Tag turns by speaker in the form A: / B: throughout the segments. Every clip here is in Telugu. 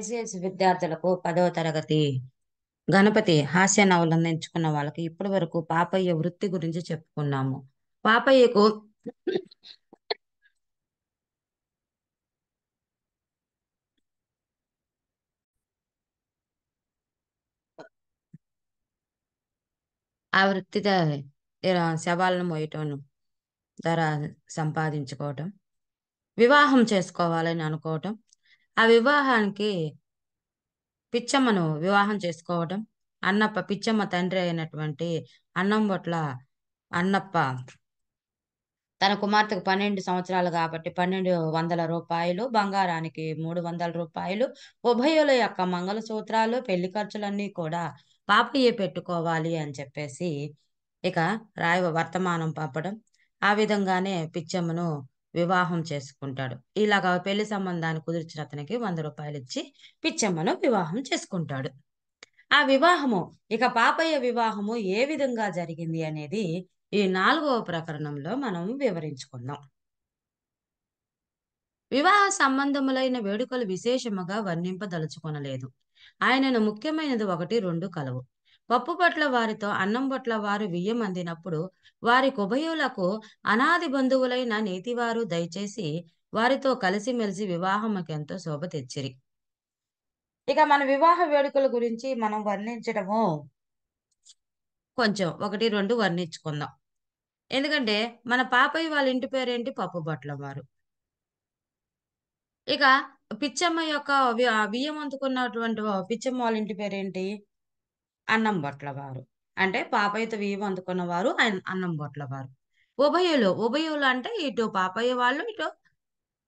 A: ఐసీఎస్ విద్యార్థులకు 10వ తరగతి గణపతి హాస్య నవలను ఎంచుకున్న వాళ్ళకి ఇప్పటి వరకు పాపయ్య వృత్తి గురించి చెప్పుకున్నాము. పాపయ్యకు ఆ వృత్తి శవాలను మోయటం ధర సంపాదించుకోవటం, వివాహం చేసుకోవాలని అనుకోవటం, ఆ వివాహానికి పిచ్చమ్మను వివాహం చేసుకోవటం, పిచ్చమ్మ తండ్రి అయినటువంటి అన్నంబొట్ల అన్నప్ప తన కుమార్తెకు 12 సంవత్సరాలు కాబట్టి 1200 రూపాయలు, బంగారానికి 300 రూపాయలు, ఉభయుల యొక్క మంగళసూత్రాలు, పెళ్లి ఖర్చులన్నీ కూడా పాపయ్యే పెట్టుకోవాలి అని చెప్పేసి ఇక వర్తమానం పంపడం. ఆ విధంగానే పిచ్చమ్మను వివాహం చేసుకుంటాడు. ఇలాగా పెళ్లి సంబంధాన్ని కుదిర్చిన అతనికి 100 రూపాయలు ఇచ్చి పిచ్చమ్మను వివాహం చేసుకుంటాడు. ఆ వివాహము ఇక పాపయ్య వివాహము ఏ విధంగా జరిగింది అనేది ఈ 4వ ప్రకరణంలో మనం వివరించుకుందాం. వివాహ సంబంధములైన వేడుకలు విశేషముగా వర్ణింపదలుచుకొనలేదు. ఆయనను ముఖ్యమైనది 1, 2 కలవు. పప్పు పట్ల వారితో అన్నం పట్ల వారు బియ్యం అందినప్పుడు వారి కుభయులకు అనాది బంధువులైన నేతివారు దయచేసి వారితో కలిసిమెలిసి వివాహముకెంతో శోభ తెచ్చిరి. ఇక మన వివాహ వేడుకల గురించి మనం వర్ణించడము కొంచెం 1, 2 వర్ణించుకుందాం. ఎందుకంటే మన పాపయ్య వాళ్ళ ఇంటి పేరేంటి? పప్పుబొట్ల వారు. ఇక పిచ్చమ్మ యొక్క బియ్యం అందుకున్నటువంటి పిచ్చమ్మ వాళ్ళ ఇంటి పేరేంటి? అన్నం బొట్ల వారు. అంటే పాపయ్యతో బియ్యం అందుకున్న వారు అన్నం బొట్ల వారు. ఉభయులు అంటే ఇటు పాపయ్య వాళ్ళు, ఇటు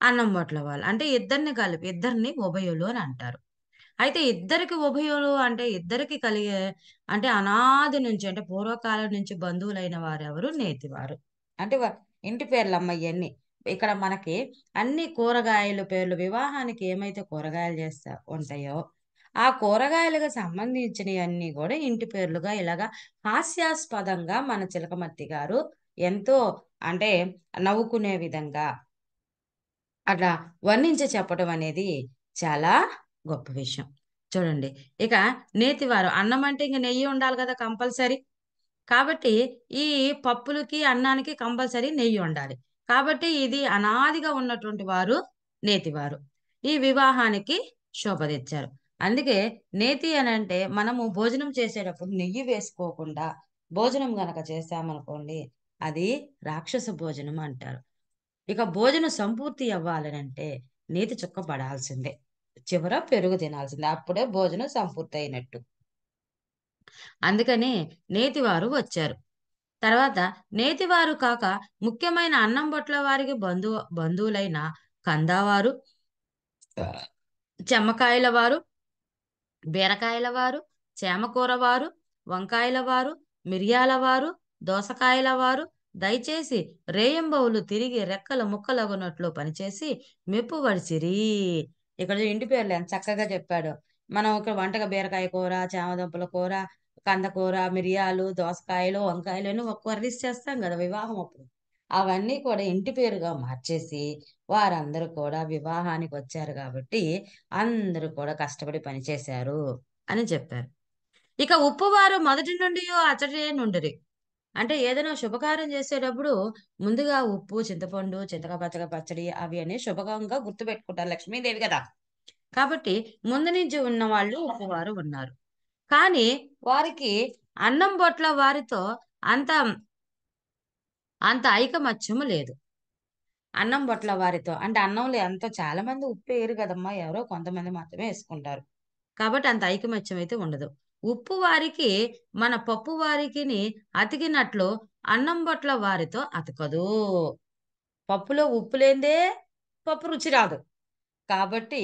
A: అన్నం బొట్ల వాళ్ళు. అంటే ఇద్దరిని కలిపి ఇద్దరిని ఉభయులు అని అంటారు. అయితే ఇద్దరికి ఉభయులు అంటే ఇద్దరికి కలిగే అంటే అనాది నుంచి అంటే పూర్వకాలం నుంచి బంధువులైన వారెవరు? నేతివారు. అంటే ఇంటి పేర్లమ్మ ఇవన్నీ. ఇక్కడ మనకి అన్ని కూరగాయల పేర్లు వివాహానికి ఏమైతే కూరగాయలు ఉంటాయో ఆ కూరగాయలకు సంబంధించినవి అన్ని కూడా ఇంటి పేర్లుగా ఇలాగా హాస్యాస్పదంగా మన చిలకమర్తి గారు ఎంతో అంటే నవ్వుకునే విధంగా అట్లా వర్ణించి చెప్పడం అనేది చాలా గొప్ప విషయం. చూడండి, ఇక నేతివారు అన్నం అంటే ఇంక నెయ్యి ఉండాలి కదా కంపల్సరీ. కాబట్టి ఈ పప్పులకి అన్నానికి కంపల్సరీ నెయ్యి ఉండాలి. కాబట్టి ఇది అనాదిగా ఉన్నటువంటి వారు నేతివారు. ఈ వివాహానికి శోభ తెచ్చారు. అందుకే నేతి అని అంటే మనము భోజనం చేసేటప్పుడు నెయ్యి వేసుకోకుండా భోజనం గనక చేశామనుకోండి, అది రాక్షస భోజనం అంటారు. ఇక భోజనం సంపూర్తి అవ్వాలనంటే నేతి చుక్క పడాల్సిందే, చివర పెరుగు తినాల్సిందే, అప్పుడే భోజనం సంపూర్తి అయినట్టు. అందుకని నేతివారు వచ్చారు. తర్వాత నేతివారు కాక ముఖ్యమైన అన్నం బొట్ల వారికి బంధువులైన కందావారు, చెమ్మకాయల వారు, బీరకాయల వారు, చేమకూర వారు, వంకాయల వారు, మిరియాల వారు, దోసకాయల వారు దయచేసి రేయంబవులు తిరిగి రెక్కల ముక్కలగునట్లు పనిచేసి మెప్పు వడిసిరి. ఇక్కడ ఇంటి పేర్లు ఎంత చక్కగా చెప్పాడు. మనం ఒక వంటగా బీరకాయ కూర, చామదుంపల కూర, కందకూర, మిరియాలు, దోసకాయలు, వంకాయలు అని ఒక కర్రీస్ చేస్తాం కదా వివాహం అప్పుడు. అవన్నీ కూడా ఇంటి పేరుగా మార్చేసి వారందరూ కూడా వివాహానికి వచ్చారు కాబట్టి అందరూ కూడా కష్టపడి పనిచేశారు అని చెప్పారు. ఇక ఉప్పువారు మొదటి నుండి అతడే నుండిరి. అంటే ఏదైనా శుభకార్యం చేసేటప్పుడు ముందుగా ఉప్పు, చింతపండు, చింతకాయ పచ్చడి అవి అనే శుభకంగా గుర్తుపెట్టుకుంటారు, లక్ష్మీదేవి కదా. కాబట్టి ముందు నుంచి ఉన్న వాళ్ళు ఉప్పువారు ఉన్నారు. కానీ వారికి అన్నం బొట్ల వారితో అంత అంత ఐకమత్యము లేదు. అన్నం బొట్ల వారితో అంటే అన్నంలో ఎంతో చాలా మంది ఉప్పు వేయరు కదమ్మా, ఎవరో కొంతమంది మాత్రమే వేసుకుంటారు. కాబట్టి అంత ఐకమత్యం అయితే ఉండదు. ఉప్పు వారికి మన పప్పు వారికిని అతికినట్లు అన్నం బొట్ల వారితో అతకదు. పప్పులో ఉప్పు లేదే పప్పు రుచి రాదు. కాబట్టి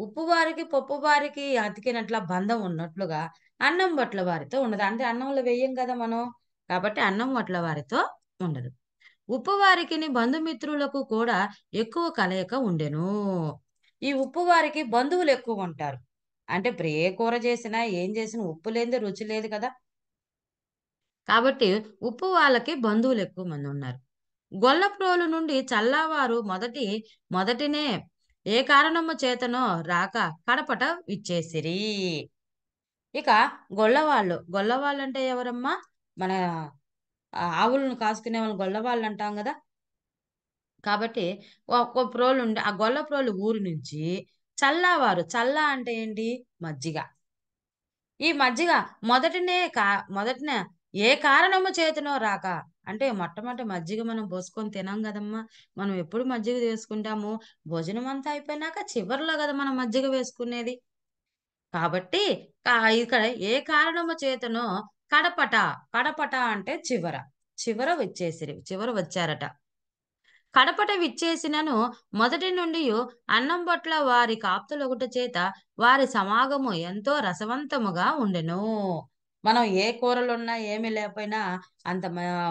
A: ఉప్పు వారికి పప్పు వారికి అతికినట్ల బంధం ఉన్నట్లుగా అన్నం బొట్ల వారితో ఉండదు. అంటే అన్నంలో వేయం కదా మనం. కాబట్టి అన్నం బొట్ల వారితో ఉండదు. ఉప్పు వారికిని బంధుమిత్రులకు కూడా ఎక్కువ కలయిక ఉండెను. ఈ ఉప్పు వారికి బంధువులు ఎక్కువ ఉంటారు. అంటే ఇప్పుడు ఏ కూర చేసినా ఏం చేసినా ఉప్పు లేనిదే రుచి లేదు కదా. కాబట్టి ఉప్పు వాళ్ళకి బంధువులు ఎక్కువ మంది ఉన్నారు. గొల్లప్రోలు నుండి చల్లావారు మొదటినే ఏ కారణము చేతనో రాక కడపట విచ్చేసిరి. ఇక గొల్లవాళ్ళంటే ఎవరమ్మా? మన ఆవులను కాసుకునే వాళ్ళని గొల్లవాళ్ళంటాం గదా! కాబట్టి ఒక ప్రోలుండే ఆ గొల్లప్రోలు ఊరు నుంచి చల్లా అంటే ఏంటి? మజ్జిగ. ఈ మజ్జిగ మొదటనే ఏ కారణము చేతనో రాక అంటే మొట్టమొదట మజ్జిగ మనం పోసుకొని తినం గదమ్మా! మనం ఎప్పుడు మజ్జిగ చేసుకుంటాము? భోజనమంతా అయిపోయినాక చివర్లో గదా మనం మజ్జిగ వేసుకునేది. కాబట్టి ఇక్కడ ఏ కారణము చేతనో కడపట, కడపట అంటే చివర. చివర వచ్చారట. కడపట విచ్చేసినను మొదటి నుండియు అన్నం పట్ల వారి కాప్తులొకట చేత వారి సమాగము ఎంతో రసవంతముగా ఉండెను. మనం ఏ కూరలున్నా ఏమి లేకపోయినా అంత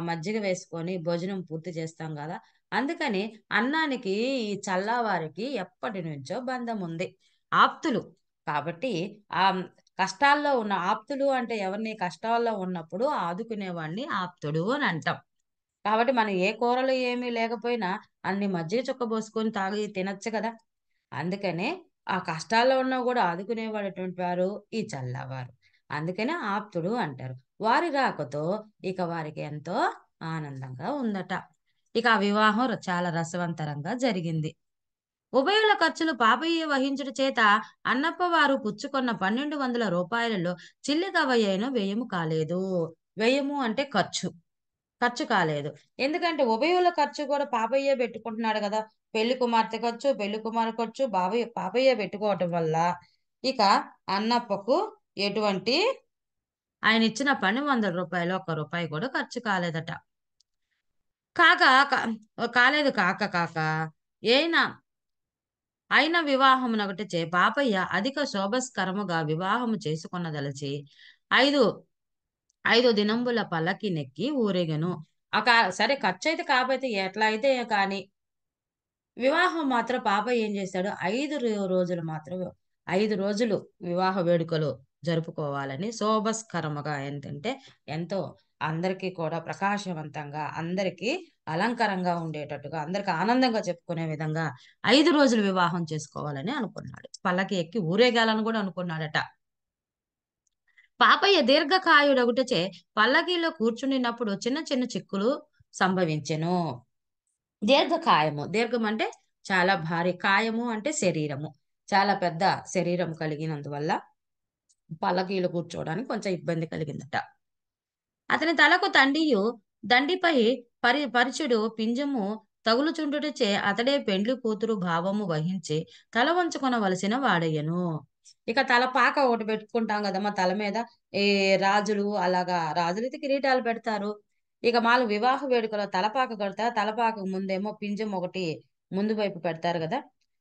A: మజ్జిగ వేసుకొని భోజనం పూర్తి చేస్తాం గదా! అందుకని అన్నానికి ఈ చల్లావారికి ఎప్పటినుంచో బంధముంది. ఆప్తులు. కాబట్టి ఆహ్, కష్టాల్లో ఉన్న ఆప్తులు అంటే ఎవరిని కష్టాల్లో ఉన్నప్పుడు ఆదుకునేవాడిని ఆప్తుడు అని అంటాం. కాబట్టి మనం ఏ కూరలు ఏమీ లేకపోయినా అన్ని మజ్జిగ చుక్క పోసుకొని తాగి తినొచ్చు గదా! అందుకనే ఆ కష్టాల్లో ఉన్నా గూడా ఆదుకునేవాడటువంటి వారు ఈ చల్లవారు. అందుకనే ఆప్తుడు అంటారు. వారి రాకతో ఇక వారికి ఎంతో ఆనందంగా ఉందట. ఇక ఆ వివాహం చాలా రసవంతరంగా జరిగింది. ఉభయుల ఖర్చులు పాపయ్య వహించుట చేత అన్నప్ప వారు పుచ్చుకొన్న రూ. 1200 చిల్లిగవ్వయైన వ్యయము కాలేదు. వ్యయము అంటే ఖర్చు. ఖర్చు కాలేదు. ఎందుకంటే ఉభయుల ఖర్చు కూడా పాపయ్యే పెట్టుకుంటున్నాడు గదా! పెళ్లి కుమార్తె ఖర్చు, పెళ్లి కుమారుడు ఖర్చు పాపయ్యే పెట్టుకోవటం వల్ల ఇక అన్నప్పకు ఎటువంటి ఆయనిచ్చిన రూ. 1200 ఒక్క రూపాయి కూడా ఖర్చు కాలేదట. కాక క కాలేదు కాక కాక ఏయిన అయిన వివాహమునొకటిచే పాపయ్య అధిక శోభస్కరముగా వివాహము చేసుకొనదలచి 5, 5 దినంబుల పల్లకినెక్కి ఊరేగెను. సరే ఖర్చయితే కాపోతే ఎట్లా అయితే కానీ వివాహం మాత్రం పాపయ్య ఏం చేశాడు 5 రోజులు మాత్రం 5 రోజులు వివాహ వేడుకలు జరుపుకోవాలని శోభస్కరముగా ఏంటంటే ఎంతో అందరికీ కూడా ప్రకాశవంతంగా, అందరికీ అలంకారంగా ఉండేటట్టుగా, అందరికి ఆనందంగా చెప్పుకునే విధంగా 5 రోజులు వివాహం చేసుకోవాలని అనుకున్నాడు. పల్లకి ఎక్కి ఊరేగాలని గూడా అనుకున్నాడట. పాపయ్య దీర్ఘకాయుడగుటచే పల్లకీలో కూర్చుండినప్పుడు చిన్న చిన్న చిక్కులు సంభవించెను. దీర్ఘకాయము. దీర్ఘం అంటే చాలా భారీ. కాయము అంటే శరీరము. చాలా పెద్ద శరీరం కలిగినందువల్ల పల్లకీలో కూర్చోవడానికి కొంచెం ఇబ్బంది కలిగిందట. అతని తలకు దండిపై పరిచుడు పింజము తగులుచుండుటచే అతడే పెండ్లి కూతురు భావము వహించి తల వంచుకొనవలసిన వాడయ్యెను. ఇక తలపాక ఒకటి పెట్టుకుంటాం గదమ్మా తల మీద. ఈ రాజులు అలాగా రాజులైతే కిరీటాలు పెడతారు. ఇక వివాహ వేడుకలో తలపాక కడతారు. తలపాకకు ముందేమో పింజం ఒకటి ముందు వైపు పెడతారు గదా!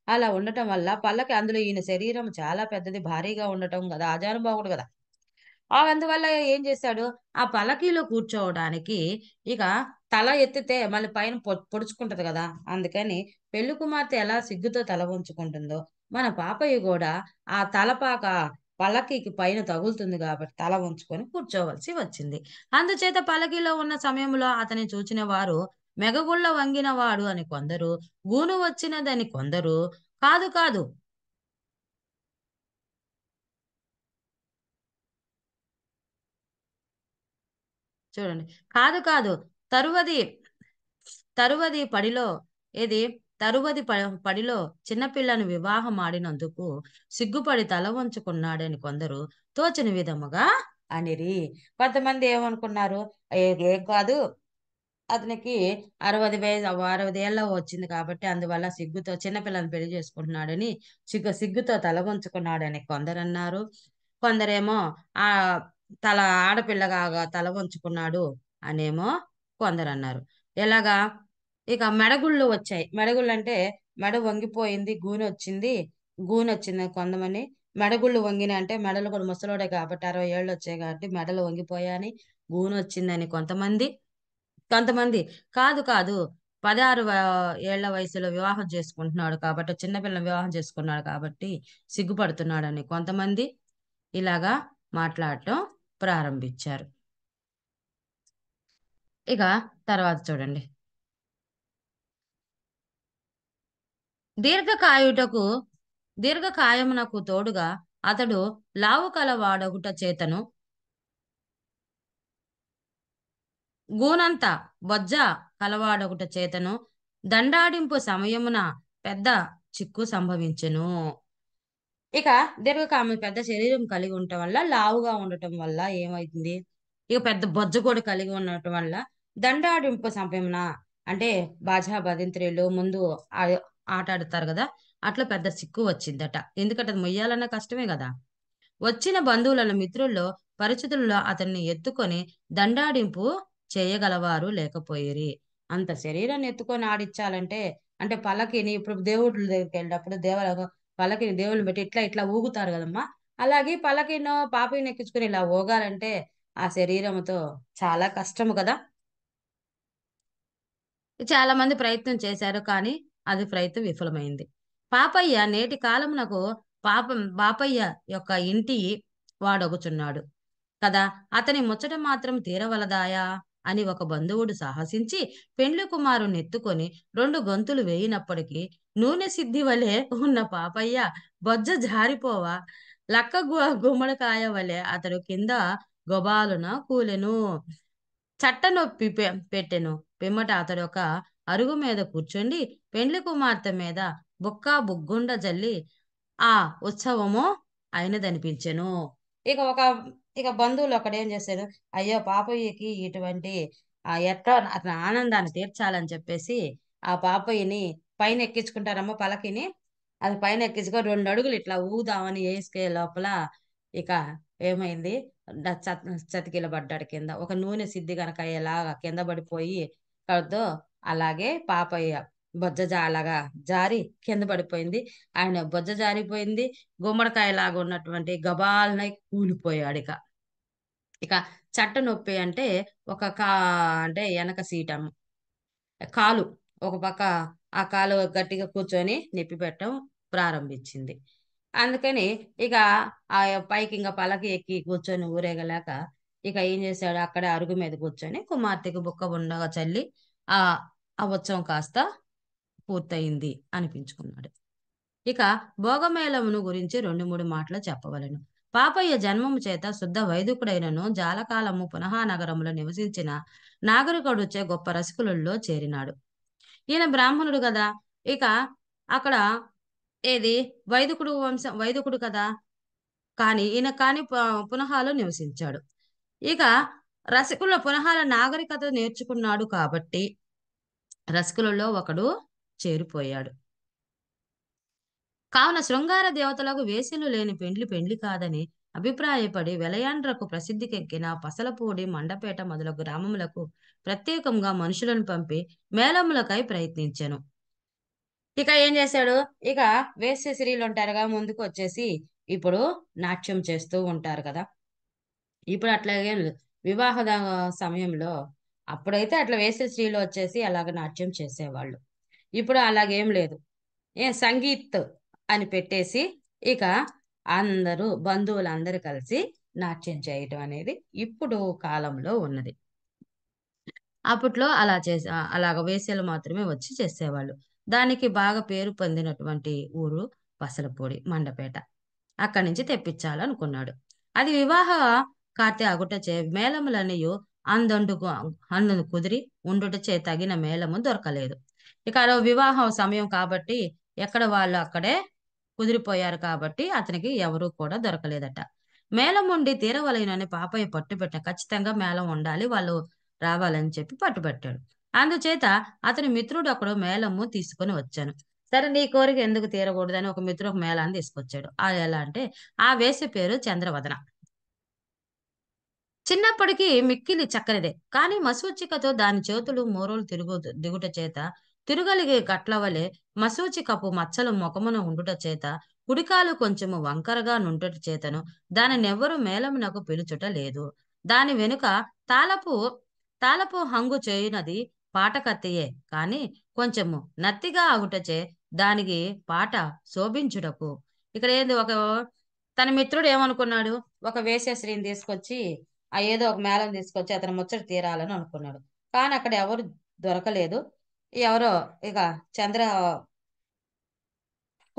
A: అలా ఉండటం వల్ల పల్లకి అందులో ఈయన శరీరం చాలా పెద్దది, భారీగా ఉండటం గదా! ఆజానుబాహుడు గదా! అందువల్ల ఏం చేశాడు, ఆ పల్లకీలో కూర్చోవడానికి ఇక తల ఎత్తితే మళ్ళీ పైన పొడుచుకుంటది గదా! అందుకని పెళ్లి కుమార్తె ఎలా సిగ్గుతో తల వంచుకుంటుందో, మన పాపయ్య గూడా ఆ తలపాక పల్లకీకి పైన తగులుతుంది గాబట్టి తల వంచుకొని కూర్చోవలసి వచ్చింది. అందుచేత పల్లకీలో ఉన్న సమయంలో అతన్ని చూచిన వారు మెగగుల్ల వంగినవాడు అని కొందరు, గూను వచ్చినదని కొందరు, కాదు కాదు చూడండి. కాదు కాదు. తరువది, తరువది పడిలో ఏది తరువది పడిలో చిన్నపిల్లను వివాహమాడినందుకు సిగ్గుపడి తల వంచుకున్నాడని కొందరు తోచని విధముగా అనిరి. కొంతమంది ఏమనుకున్నారు, ఏం కాదు అతనికి 60 ఏళ్ళ వచ్చింది కాబట్టి అందువల్ల సిగ్గుతో చిన్న పిల్లని పెళ్లి చేసుకుంటున్నాడని సిగ్గుతో తల వంచుకున్నాడని కొందరన్నారు. కొందరేమో ఆహ్, ఆడపిల్లగా తల వంచుకున్నాడు అనేమో కొందరన్నారు. ఎలాగా? ఇక మెడగుళ్ళు వచ్చాయి. మెడగుళ్ళంటే మెడ వంగిపోయింది, గూనొచ్చింది. గూనొచ్చిందని కొంతమంది. మెడగుళ్ళు వంగినాయి అంటే మెడలు కూడా ముసలోడే కాబట్టి 60 ఏళ్ళొచ్చాయి కాబట్టి మెడలు వంగిపోయాయని, గూనొచ్చిందని కొంతమంది. కొంతమంది కాదు కాదు. 16 ఏళ్ల వయసులో వివాహం చేసుకుంటున్నాడు కాబట్టి, చిన్న పిల్లని వివాహం చేసుకున్నాడు కాబట్టి సిగ్గుపడుతున్నాడని కొంతమంది ఇలాగా మాట్లాడటం ప్రారంభించారు. ఇక తర్వాత చూడండి. దీర్ఘకాయుటకు దీర్ఘకాయమునకు తోడుగా అతడు లావు కలవాడగుట చేతను గూనంత బొజ్జ కలవాడొకట చేతను దండాడింపు సమయమున పెద్ద చిక్కు సంభవించెను. ఇక దీర్ఘకామ పెద్ద శరీరం కలిగి ఉండటం వల్ల లావుగా ఉండటం వల్ల ఏమైంది, ఇక పెద్ద బొజ్జ కూడా కలిగి ఉండటం వల్ల దండాడింపు సమయమున అంటే బాజా భజంత్రీలు ముందు ఆట ఆడతారు కదా, అట్లా పెద్ద చిక్కు వచ్చిందట. ఎందుకంటే అది మొయ్యాలన్న కష్టమే కదా. వచ్చిన బంధువులలో మిత్రుల్లో పరిచితుల్లో అతన్ని ఎత్తుకొని దండాడింపు చేయగలవారు లేకపోయిరి. అంత శరీరాన్ని ఎత్తుకొని ఆడిచ్చాలంటే అంటే పల్లకిని ఇప్పుడు దేవుళ్ళ దగ్గరికి వెళ్ళినప్పుడు పల్లకిని దేవుళ్ళని పెట్టి ఇట్లా ఇట్లా ఊగుతారు కదమ్మా. అలాగే పల్లకినో పాపిని ఎక్కించుకుని ఇలా ఊగాలంటే ఆ శరీరంతో చాలా కష్టము కదా. చాలా మంది ప్రయత్నం చేశారు కానీ అది ప్రయత్నం విఫలమైంది. పాపయ్య నేటి కాలమునకు బాపయ్య యొక్క ఇంటి వాడొగుచున్నాడు కదా. అతని ముచ్చట మాత్రం తీరవలదాయా అని ఒక బంధువుడు సాహసించి పెండ్లి కుమారుని ఎత్తుకొని 2 గంతులు వేయినప్పటికీ నూనె సిద్ధి వలె ఉన్న పాపయ్య బొజ్జ జారిపోవా లక్క గుమ్మడికాయ వలె అతడు కింద గొబాలున కూలెను. చట్ట నొప్పి పెట్టెను. పిమ్మట అతడు ఒక అరుగు మీద కూర్చుండి పెండ్లి కుమార్తె మీద బుగ్గుండ జల్లి ఆ ఉత్సవము అయినదనిపించెను. ఇక ఒక ఇక బంధువులు ఒకడేం చేశారు, అయ్యో పాపయ్యకి ఇటువంటి ఎట్లా అతని ఆనందాన్ని తీర్చాలని చెప్పేసి ఆ పాపయ్యని పైన ఎక్కించుకుంటారమ్మా పలకిని. అది పైన ఎక్కించుకొని 2 అడుగులు ఇట్లా ఊదామని వేసుకే లోపల ఇక ఏమైంది, చతికిల పడ్డాడు కింద. ఒక నూనె సిద్ధి గనక అయ్యేలాగా కింద పడిపోయి కడుతో అలాగే పాపయ్య బొజ్జ అలాగా జారి కింద పడిపోయింది. ఆయన బొజ్జ జారిపోయింది. గుమ్మడికాయలాగా ఉన్నటువంటి గబాలనై కూలిపోయాడు. ఇక ఇక చట్ట నొప్పి అంటే ఒక అంటే వెనక సీటం కాలు ఒక పక్క ఆ కాలు గట్టిగా కూర్చొని నొప్పి పెట్టడం ప్రారంభించింది. అందుకని ఇక ఆ పైకి ఇంకా పలకి ఎక్కి కూర్చొని ఊరేగలేక ఇక ఏం చేశాడు, అక్కడ అరుగు మీద కూర్చొని కుమార్తెకు బుక్క ఉండగా చల్లి ఆ ఆ ఉత్సవం కాస్త పూర్తయింది అనిపించుకున్నాడు. ఇక భోగమేళమును గురించి 2-3 మాటలు చెప్పవలను. పాపయ్య జన్మము చేత శుద్ధ వైదికుడైనను జాలకాలము పునః నగరంలో నివసించిన నాగరికుడుచే గొప్ప రసికులలో చేరినాడు. ఈయన బ్రాహ్మణుడు కదా. ఇక అక్కడ ఏది వైదికుడు కదా. కానీ ఈయన పునహాలో నివసించాడు. ఇక రసికుల పునహాల నాగరికత నేర్చుకున్నాడు కాబట్టి రసికులలో ఒకడు చేరిపోయాడు. కావున శృంగార దేవతలకు వేసిలు లేని పెండ్లి కాదని అభిప్రాయపడి వెలయాండ్రకు ప్రసిద్ధికెక్కిన పసలపూడి మండపేట మొదలగు గ్రామములకు ప్రత్యేకంగా మనుషులను పంపి మేళములకై ప్రయత్నించెను. ఇక ఏం చేశాడు, ఇక వేశ్య స్త్రీలు ఉంటారుగా ముందుకు వచ్చేసి ఇప్పుడు నాట్యం చేస్తూ ఉంటారు కదా. ఇప్పుడు అట్లాగే వివాహ సమయంలో అప్పుడైతే అట్లా వేశ్య స్త్రీలు వచ్చేసి అలాగ నాట్యం చేసేవాళ్ళు. ఇప్పుడు అలాగేం లేదు. సంగీత్ అని పెట్టేసి ఇక అందరూ బంధువులందరూ కలిసి నాట్యం చేయటం అనేది ఇప్పుడు కాలంలో ఉన్నది. అప్పట్లో అలాగ వేశ్యలు మాత్రమే వచ్చి చేసేవాళ్ళు. దానికి బాగా పేరు పొందినటువంటి ఊరు పసలపూడి మండపేట. అక్కడి నుంచి తెప్పించాలనుకున్నాడు. అది వివాహ కార్తె అగుటచే మేళములనియు అందును కుదిరి ఉండుటచే తగిన మేళము దొరకలేదు. ఇక వివాహం సమయం కాబట్టి ఎక్కడ వాళ్ళు అక్కడే కుదిరిపోయారు కాబట్టి అతనికి ఎవరూ కూడా దొరకలేదట. మేళం ఉండి తీరవలెనని పాపయ్య పట్టుబెట్టిన ఖచ్చితంగా మేళం ఉండాలి, వాళ్ళు రావాలని చెప్పి పట్టుబట్టాడు. అందుచేత అతని మిత్రుడు ఒకడు మేళము తీసుకుని వచ్చాను. సరే నీ కోరిక ఎందుకు తీరకూడదని ఒక మిత్రుడు ఒక మేళాన్ని తీసుకొచ్చాడు. అది ఎలా అంటే ఆ వేసే పేరు చంద్రవదన. చిన్నప్పటికీ మిక్కిలి చక్కనిదే. కానీ మసూచికతో దాని చేతులు మోరోలు దిగుట చేత తిరుగలిగే గట్ల వలె మసూచికపు మచ్చలు మొఖమున ఉండుట చేత కుడికాలు కొంచెము వంకరగా నుండుట చేతను దానినెవ్వరు మేళమునకు పిలుచుట లేదు. దాని వెనుక తాళపు తాళపు హంగు చేయునది పాటకత్తియే కాని కొంచెము నత్తిగా ఆగుటచే దానికి పాట శోభించుటకు. ఇక్కడ ఏంది, తన మిత్రుడు ఏమనుకున్నాడు, ఒక వేశ్యశ్రీని తీసుకొచ్చి ఏదో ఒక మేళం తీసుకొచ్చి అతను ముచ్చట తీరాలని అనుకున్నాడు. కానీ అక్కడ ఎవరు దొరకలేదు. ఎవరో ఇక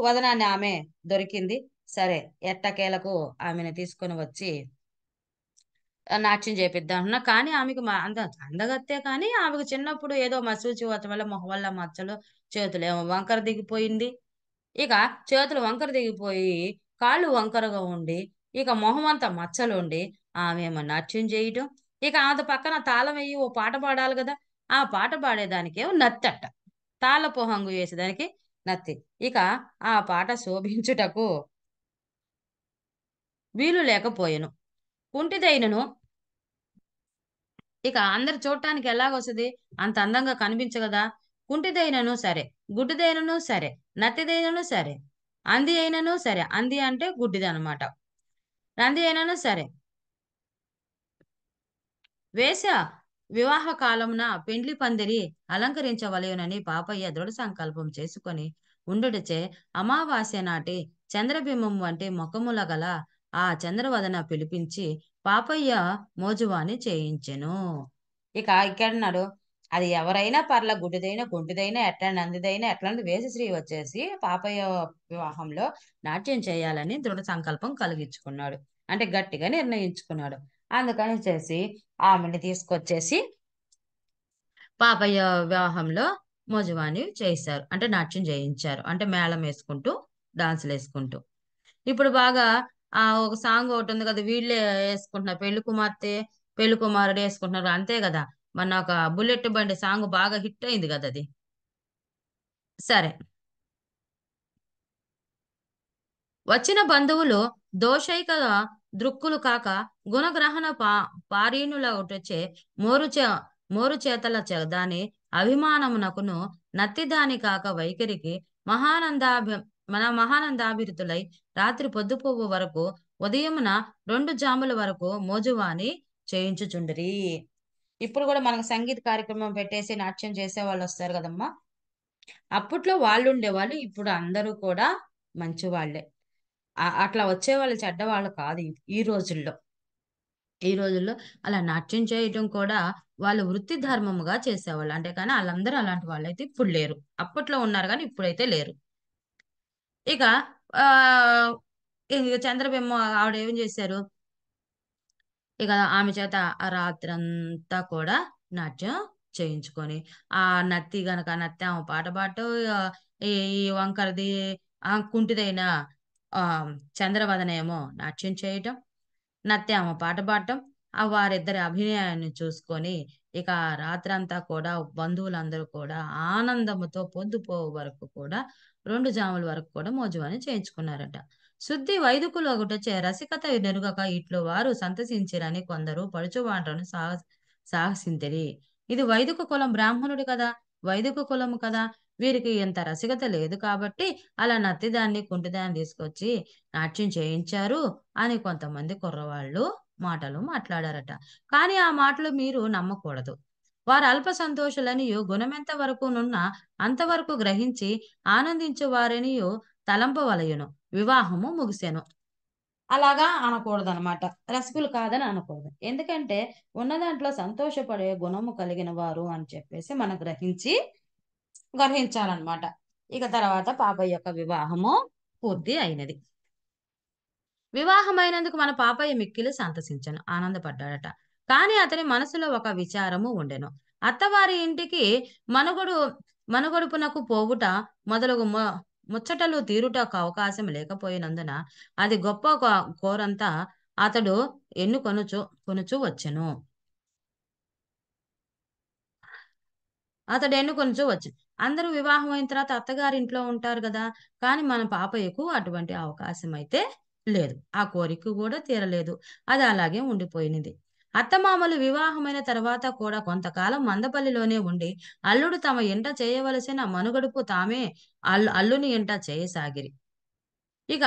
A: వదనాన్ని ఆమె దొరికింది. సరే ఎట్టకేలకు ఆమెను తీసుకొని వచ్చి నాట్యం చేపిద్దామన్నా. కానీ ఆమెకి అందగత్తె కానీ ఆమెకు చిన్నప్పుడు ఏదో మసూచివతం వల్ల మొహం వల్ల మచ్చలు, చేతులేమో వంకర దిగిపోయింది. ఇక చేతులు వంకర దిగిపోయి, కాళ్ళు వంకరగా ఉండి, ఇక మొహమంతా మచ్చలుండి, ఆమేమో నాట్యం చేయటం. ఇక ఆమె పక్కన తాళం వెయ్యి ఓ పాట పాడాలి గదా! ఆ పాట పాడేదానికేమో నత్తెట్ట. తాళపు హంగు వేసేదానికి నత్తి. ఇక ఆ పాట శోభించుటకు వీలు లేకపోయెను. కుంటిదైనను ఇక అందరు చూడటానికి ఎలాగొస్తది? అంత అందంగా కనిపించగదా! కుంటిదైనను సరే, గుడ్డిదైనను సరే, నత్తిదైనను సరే, అంధి అయినను సరే, అంధి అంటే గుడ్డిదనమాట. రంది అయినను సరే, వేశ్య వివాహ కాలమున పెండ్లి పందిరి అలంకరించవలెనని పాపయ్య దృఢ సంకల్పం చేసుకొని ఉండుటచే అమావాస్య నాటి చంద్రబింబం వంటి ముఖముల గల ఆ చంద్రవదన పిలిపించి పాపయ్య మోజువాని చేయించెను. ఇక ఇక్కడన్నాడు. అది ఎవరైనా పర్ల గుడ్డిదైనా, కుంటిదైనా, నందిదైనా ఎట్లాంటి వేషశ్రీ వచ్చేసి పాపయ్య వివాహంలో నాట్యం చేయాలని దృఢ సంకల్పం కలిగించుకున్నాడు. అంటే గట్టిగా నిర్ణయించుకున్నాడు. అందుకని చేసి ఆమెని తీసుకొచ్చేసి పాపయ్య వివాహంలో మోజువాని చేశారు. అంటే నాట్యం చేయించారు. అంటే మేళమేసుకుంటూ, డాన్సులేసుకుంటూ. ఇప్పుడు బాగా ఒక సాంగ్ ఒకటుంది గదా! వీళ్ళే యేసుకుంటున్నారు. పెళ్లి కుమార్తె, పెళ్లి కుమారుడు యేసుకుంటున్నారు. అంతే గదా! మొన్న ఒక 'బుల్లెట్ బండి' సాంగ్ బాగా హిట్ అయింది గదది. సరే. వచ్చిన బంధువులు దోషైక దృక్కులు కాక గుణగ్రహణ పారీణులగుటచే మోరు చే మోరు చేతల దాని అభిమానమునకును నత్తిదాని కాక వైఖరికి మహానందాభి మన మహానందాభిరితులై రాత్రి పొద్దుపోవు వరకు ఉదయమున 2 జాముల వరకు మోజువాని చేయించుచుండిరి. ఇప్పుడు గూడా మనకు సంగీత కార్యక్రమం పెట్టేసి నాట్యం చేసేవాళ్ళొస్తారు గదమ్మా! అప్పట్లో వాళ్ళుండేవాళ్ళు. ఇప్పుడు అందరూ కూడా మంచివాళ్ళే. అట్లా వచ్చేవాళ్ళు చెడ్డవాళ్ళు కాదు ఈ రోజుల్లో. ఈ రోజుల్లో అలా నాట్యం చేయటం కూడా వాళ్ళు వృత్తి ధర్మముగా చేసేవాళ్ళు. అంటే కానీ ఆళ్ళందరూ అలాంటి వాళ్ళైతే ఇప్పుడు లేరు. అప్పట్లో ఉన్నారు గానీ ఇప్పుడైతే లేరు. ఇక ఆహ్, ఇగ చంద్రబింబం ఆవిడేం జేశారు, ఇక ఆమె చేత ఆ రాత్రంతా కూడా నాట్యం చేయించుకొని, నత్తి గనక నత్తేమో పాట పాడటం, ఈ ఈ వంకరది కుంటిదైన ఆహ్, చంద్రవదనేమో నాట్యం చేయటం. నత్తేమో పాట పాడటం. వారిద్దరి అభినయాన్ని చూసుకొని, ఇక ఆ రాత్రంతా కూడా బంధువులందరూ కూడా ఆనందముతో పొద్దుపోవు వరకు కూడా 2 జాముల వరకు కూడా మోజువాని చేయించుకున్నారట. శుద్ధి వైదికులగుటచే రసికత నెరుగక ఇట్లు వారు సంతసించిరని కొందరు పడుచువాండ్రను సాహసింతిరి. ఇది వైదిక కులం బ్రాహ్మణుడు కదా! వైదిక కులము కదా! వీరికి ఇంత రసికత లేదు కాబట్టి అలా నత్తిదాన్ని, కుంటిదాన్ని తీసుకొచ్చి నాట్యం చేయించారు అని కొంతమంది కుర్రవాళ్ళు మాటలు మాట్లాడారట. కానీ ఆ మాటలు మీరు నమ్మకూడదు. వారు అల్ప సంతోషులనియు గుణమెంత వరకునున్న అంతవరకు గ్రహించి ఆనందించువారనియు తలంపవలయును. వివాహము ముగిసెను. అలాగా అనకూడదనమాట. రసికులు కాదని అనకూడదు. ఎందుకంటే ఉన్న దాంట్లో సంతోషపడే గుణము కలిగిన వారు అని చెప్పేసి మనం గ్రహించాలనమాట. ఇక తర్వాత పాపయ్య యొక్క వివాహము పూర్తి అయినది. వివాహమైనందుకు మన పాపయ్య మిక్కిలి సంతసించెను. ఆనందపడ్డాడట. కానీ అతని మనసులో ఒక విచారము ఉండెను. అత్తవారి ఇంటికి మనుగడు మనుగడుపునకు పోవుట మొదలగు ముచ్చటలు తీరుటకు అవకాశం లేకపోయినందున అది గొప్ప కోరంతా అతడు కొనుచు వచ్చెను. అతడెన్నుకొనుచూ వచ్చెను. అందరూ వివాహం అయిన తర్వాత అత్తగారింట్లో ఉంటారు గదా! కానీ మన పాపయ్యకు అటువంటి అవకాశమైతే లేదు. ఆ కోరిక గూడా తీరలేదు. అది అలాగే ఉండిపోయినది. అత్తమామలు వివాహమైన తర్వాత కూడా కొంతకాలం మందపల్లిలోనే ఉండి, అల్లుడు తమ ఇంట చేయవలసిన మనుగడుపు తామే అల్లుని ఇంట చేయసాగిరి. ఇక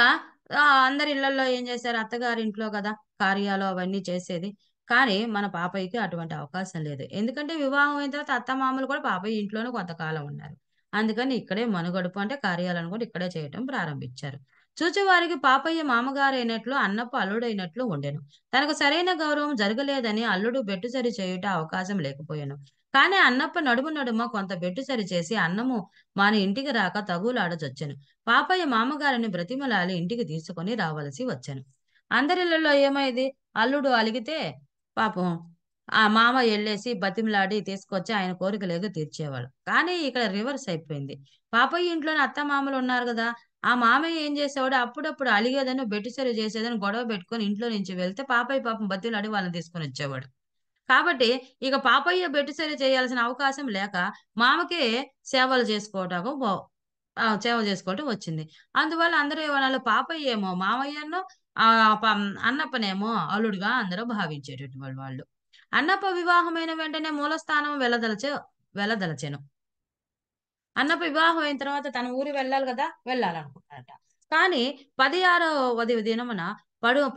A: అందరి ఇళ్ళల్లో ఏం చేశారు, అత్తగారింట్లో గదా! కార్యాలు అవన్నీ చేసేది. కానీ మన పాపయ్యకి అటువంటి అవకాశం లేదు. ఎందుకంటే వివాహం అయిన తర్వాత అత్తమామలు కూడా పాపయ్య ఇంట్లోనే కొంతకాలం ఉన్నారు. అందుకని ఇక్కడే మనుగడుపు అంటే కార్యాలను కూడా ఇక్కడే చేయటం ప్రారంభించారు. చూచేవారికి పాపయ్య మామగారైనట్లు, అన్నపు అల్లుడైనట్లు ఉండెను. తనకు సరైన గౌరవం జరగలేదని అల్లుడు బెట్టుసరి చేయుట అవకాశం లేకపోయెను. కానీ అన్నప్ప నడుము నడుమ కొంత బెట్టు సరిచేసి అన్నము మాని ఇంటికి రాక తగులాడచొచ్చెను. పాపయ్య మామగారిని బ్రతిమలాడి ఇంటికి తీసుకొని రావలసి వచ్చెను. అందరిళ్ళలో ఏమైంది? అల్లుడు అలిగితే పాపం ఆ మామ ఎళ్ళేసి బతిమిలాడి తీసుకొచ్చి ఆయన కోరికలేదో తీర్చేవాడు. కానీ ఇక్కడ రివర్స్ అయిపోయింది. పాపయ్య ఇంట్లోనే అత్తమామలున్నారు గదా! ఆ మామయ్య ఏం చేసేవాడు అప్పుడప్పుడు అలిగేదని, బెట్టు చేసేదని గొడవ పెట్టుకొని ఇంట్లో నుంచి వెళ్తే పాపయ్య పాపం బతిమిలాడి వాళ్ళని తీసుకొనొచ్చేవాడు. కాబట్టి ఇక పాపయ్య బెట్టు చేయాల్సిన అవకాశం లేక మామకే సేవలు చేసుకోవటకు సేవలు చేసుకోవటం వచ్చింది. అందువల్ల అందరూ ఏమనాలి పాపయ్య ఏమో మామయ్యను అన్నప్పనేమో అల్లుడుగా అందరూ భావించేటటువంటి వాళ్ళు. అన్నప్ప వివాహమైన వెంటనే మూలస్థానం వెళ్లదలచెను. అన్నప్ప వివాహం అయిన తర్వాత తన ఊరు వెళ్ళాలి గదా! వెళ్ళాలనుకున్నాడట. కానీ 16వ దినమున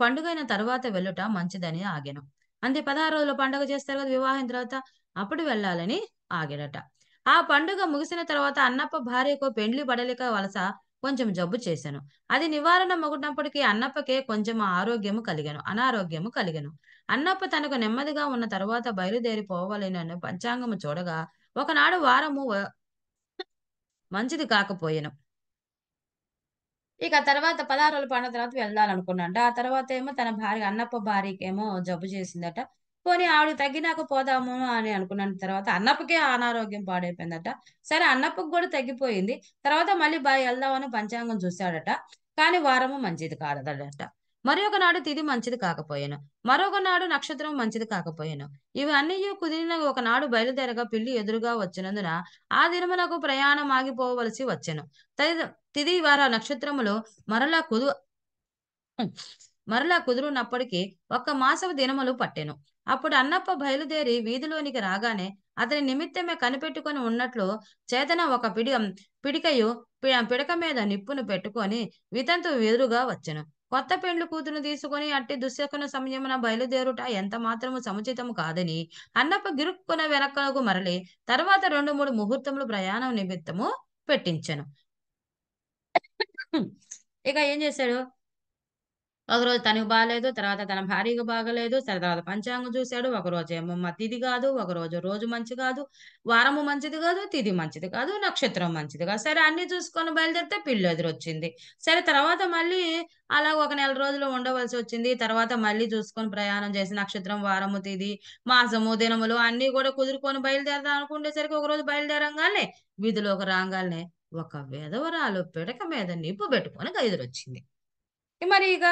A: పండుగైన తరువాత వెళ్ళుట మంచిదని ఆగెను. అంటే 16 రోజులు పండుగ చేస్తారు గదా! వివాహం అయిన తర్వాత. అప్పుడు వెళ్ళాలని ఆగాడట. ఆ పండుగ ముగిసిన తర్వాత అన్నప్ప భార్యకు పెండ్లి బడలిక వలస కొంచెం జబ్బు చేసెను. అది నివారణ మగునప్పటికి అన్నప్పకే కొంచెం అనారోగ్యము కలిగెను. అన్నప్ప తనకు నెమ్మదిగా ఉన్న తరువాత బయలుదేరి పోవలెనని పంచాంగము చూడగా ఒకనాడు వారము మంచిది కాకపోయెను. ఇక తర్వాత 16 రోజులు పడిన తర్వాత వెళ్ళాలనుకున్నాడంట. ఆ తర్వాతేమో తన భార్య అన్నప్ప భార్యకేమో జబ్బు చేసిందట. పోనీ ఆవిడకి తగ్గినాక పోదాము అని అనుకున్న తర్వాత అన్నప్పకే అనారోగ్యం పాడైపోయిందట. సరే అన్నప్పకి గూడా తగ్గిపోయింది. తర్వాత మళ్ళీ ఎళ్దామని పంచాంగం చూసాడట. కానీ వారము మంచిది కాదదట. మరి ఒకనాడు తిథి మంచిది కాకపోయెను. మరొక నాడు నక్షత్రం మంచిది కాకపోయెను. ఇవన్నీయు కుదిరిన ఒకనాడు బయలుదేరగా పిల్లి ఎదురుగా వచ్చినందున ఆ దినమునకు ప్రయాణం ఆగిపోవలసి వచ్చెను. తిథి వార నక్షత్రములు మరలా కుదు మరలా కుదురునప్పటికి ఒక్క మాసపు దినములు పట్టెను. అప్పుడు అన్నప్ప బయలుదేరి వీధిలోనికి రాగానే అతని నిమిత్తమే కనిపెట్టుకొని ఉన్నట్లు చేతన ఒక పిడికయు పిడక మీద నిప్పును పెట్టుకొని వితంతు ఎదురుగా వచ్చెను. కొత్త పెండ్లి కూతురును తీసుకొని అట్టి దుశ్శకున సమయమున బయలుదేరుట ఎంత మాత్రము సముచితము కాదని అన్నప్ప గిరుక్కున వెనక్కకు మరలి తర్వాత 2, 3 ముహూర్తములు ప్రయాణం నిమిత్తము పెట్టించెను. ఇక ఏం చేశాడు? ఒకరోజు తనకు బాలేదు. తర్వాత తన భార్యకు బాగాలేదు. తర్వాత పంచాంగం చూసాడు. ఒకరోజేమో తిథి కాదు. ఒకరోజు రోజు మంచి కాదు. వారము మంచిది కాదు. తిథి మంచిది కాదు. నక్షత్రం మంచిది కాదు. సరే అన్నీ చూసుకొని బయలుదేరితే పిల్లెదురొచ్చింది. సరే తర్వాత మళ్ళీ అలా ఒక నెల రోజులు ఉండవలసొచ్చింది. తర్వాత మళ్ళీ చూసుకొని ప్రయాణం చేసి నక్షత్రం, వారము, తిథి, మాసము, దినములు అన్నీ కూడా కుదురుకొని బయలుదేరదాం అనుకునేసరికి ఒకరోజు బయలుదేరంగాల్నే వీధిలోకి రాంగాల్నే ఒక విధవరాలు పిడక మీద నిప్పు పెట్టుకొని ఎదురొచ్చింది. మరి ఇక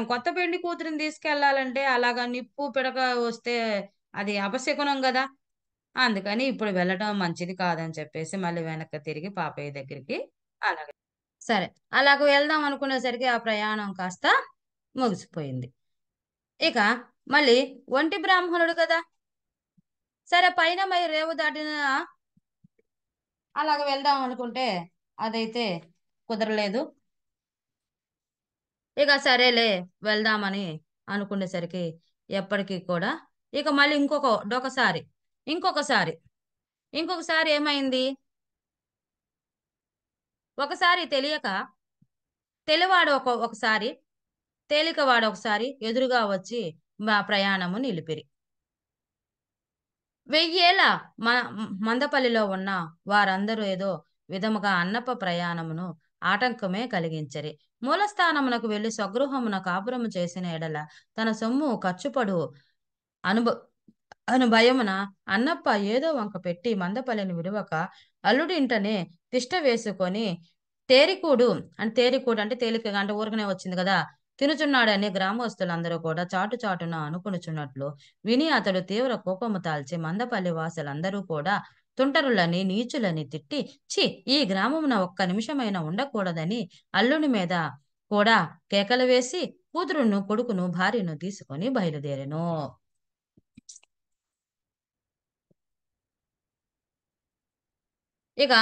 A: కొత్త పెండ్లి కూతురిని తీసుకెళ్ళాలంటే అలాగా నిప్పు, పిడక వస్తే అది అపశకునం గదా! అందుకని ఇప్పుడు వెళ్ళటం మంచిది కాదని చెప్పేసి మళ్ళీ వెనక్కి తిరిగి పాపయ్య దగ్గరికి అలాగే సరే. అలాగ వెళ్దాం అనుకునేసరికి ఆ ప్రయాణం కాస్త ముగిసిపోయింది. ఇక మళ్ళీ ఒంటి బ్రాహ్మణుడు కదా! సరే పైన రేవు దాటిన అలాగ వెళ్దాం అనుకుంటే అదైతే కుదరలేదు. ఇక సరేలే వెళ్దామని అనుకునేసరికి ఎప్పటికి కూడా ఇక మళ్ళీ ఇంకొకసారి, ఇంకొకసారి ఏమైంది? ఒకసారి తెలియక తెలివాడు ఒకసారి, తేలికవాడు ఒకసారి ఎదురుగా వచ్చి మా ప్రయాణము నిలిపిరి. వెయ్యేళ్ళ మ మందపల్లిలో ఉన్న వారందరూ ఏదో విధముగా అన్నప్ప ప్రయాణమును ఆటంకమే కలిగించరి. మూలస్థానమునకు వెళ్లి స్వగృహమున కాపురము చేసిన ఎడల తన సొమ్ము ఖర్చుపడు అనుభ అను భయమున అన్నప్ప ఏదో వంక పెట్టి మందపల్లిని విడువక అల్లుడింటనే తిష్ట వేసుకొని తేరికూడు తేరికూడు అంటే తేలికగా అంటే ఊరకనే వచ్చింది కదా! తినుచున్నాడని గ్రామస్తులందరూ కూడా చాటున అనుకొనుచున్నట్లు విని అతడు తీవ్ర కోపము తాల్చి మందపల్లి వాసులందరూ కూడా తుంటరులని, నీచులని తిట్టి ఛీ! ఈ గ్రామమున ఒక్క నిమిషమైనా ఉండకూడదని అల్లుని మీద కూడా కేకలు వేసి కూతురును, కొడుకును, భార్యను తీసుకొని బయలుదేరెను. ఇక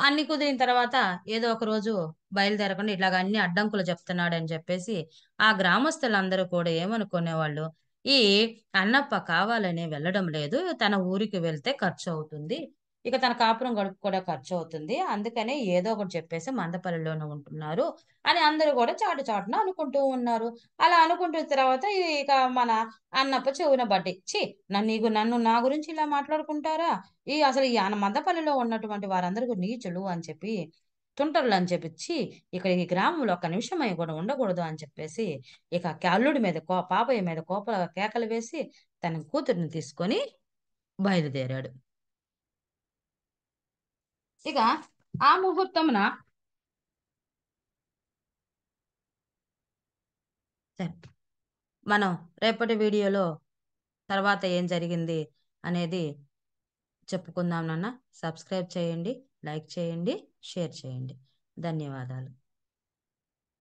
A: అన్ని కుదిరిన తర్వాత ఏదో ఒక రోజు బయలుదేరకుండా ఇట్లాగ అన్ని అడ్డంకులు చెప్తున్నాడని చెప్పేసి ఆ గ్రామస్తులందరూ కూడా ఏమనుకునేవాళ్ళు, ఈ అన్నప్ప కావాలనే వెళ్ళడం లేదు. తన ఊరికి వెళ్తే ఖర్చవుతుంది. ఇక తన కాపురం గడుపు కూడా ఖర్చవుతుంది. అందుకనే ఏదో ఒకటి చెప్పేసి మందపల్లిలోనే ఉంటున్నారు అని అందరూ గూడా చాటు చాటున అనుకుంటూ ఉన్నారు. అలా అనుకుంటున్న తర్వాత ఇక మన అన్నప్ప చెవున పడ్డాయి. ఛీ! నన్ను నా గురించి ఇలా మాట్లాడుకుంటారా? అసలు ఈ మందపల్లిలో ఉన్నటువంటి వారందరూ కూడా నీచులు అని చెప్పి, తుంటరులని చెప్పి, ఛీ! ఇక్కడ ఈ గ్రామంలో ఒక్క నిమిషమై కూడా ఉండకూడదు అని చెప్పేసి, ఇక అల్లుడి మీద పాపయ్య మీద కేకలు వేసి తన కూతురిని తీసుకొని బయలుదేరాడు. ఇక ఆ ముహూర్తమున సరే. మనం రేపటి వీడియోలో తర్వాత ఏం జరిగింది అనేది చెప్పుకుందాం నాన్న. సబ్స్క్రైబ్ చేయండి, లైక్ చేయండి, షేర్ చేయండి. ధన్యవాదాలు.